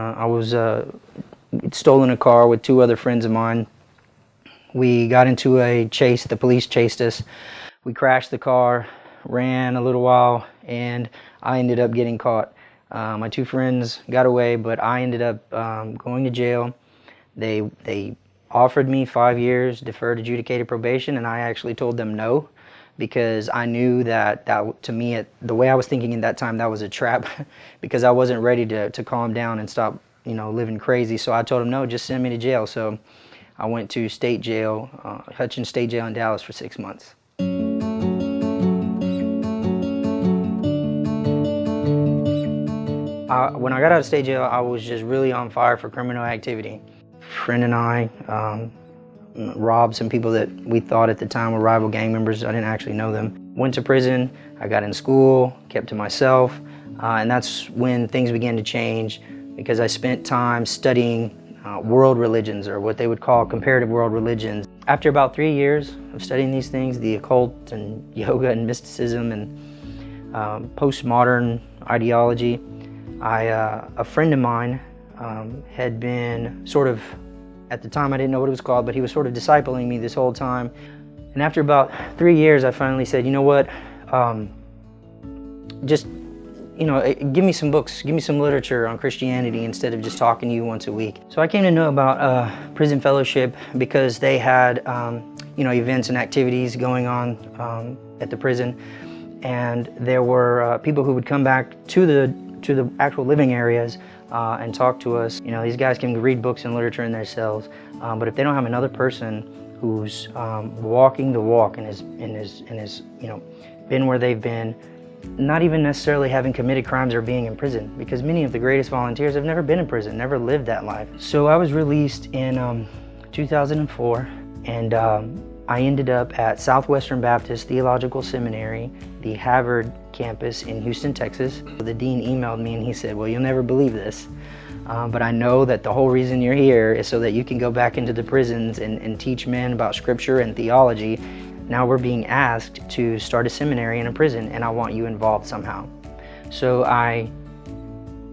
I was stolen a car with two other friends of mine. We got into a chase. The police chased us. We crashed the car, ran a little while, and I ended up getting caught. My two friends got away, but I ended up going to jail. They offered me 5 years deferred adjudicated probation, and I actually told them no, because I knew that to me, the way I was thinking at that time, that was a trap, because I wasn't ready to calm down and stop, living crazy. So I told them no, just send me to jail. So I went to state jail, Hutchins State Jail in Dallas for 6 months. When I got out of state jail, I was just really on fire for criminal activity. A friend and I robbed some people that we thought at the time were rival gang members. I didn't actually know them. Went to prison, I got in school, kept to myself, and that's when things began to change, because I spent time studying world religions, or what they would call comparative world religions. After about 3 years of studying these things, the occult and yoga and mysticism and postmodern ideology, a friend of mine had been sort of, at the time I didn't know what it was called, but he was sort of discipling me this whole time. And after about 3 years, I finally said, you know what, just, give me some books, give me some literature on Christianity instead of just talking to you once a week. So I came to know about Prison Fellowship because they had, events and activities going on at the prison. And there were people who would come back to the actual living areas and talk to us. These guys can read books and literature in their cells, but if they don't have another person who's walking the walk and has been where they've been, not even necessarily having committed crimes or being in prison, because many of the greatest volunteers have never been in prison, never lived that life. So I was released in 2004, and I ended up at Southwestern Baptist Theological Seminary, the Harvard campus in Houston, Texas. The dean emailed me and he said, well, you'll never believe this, but I know that the whole reason you're here is so that you can go back into the prisons and teach men about scripture and theology. Now we're being asked to start a seminary in a prison, and I want you involved somehow. So I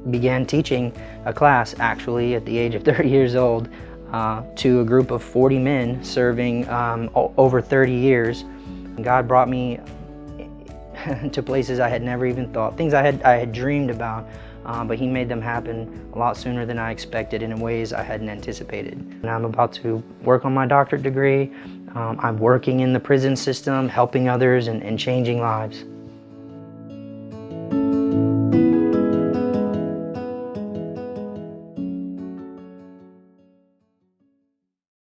began teaching a class, actually, at the age of 30 years old, to a group of 40 men serving over 30 years. God brought me to places I had never even thought, things I had dreamed about, but He made them happen a lot sooner than I expected and in ways I hadn't anticipated. And I'm about to work on my doctorate degree. I'm working in the prison system, helping others and changing lives.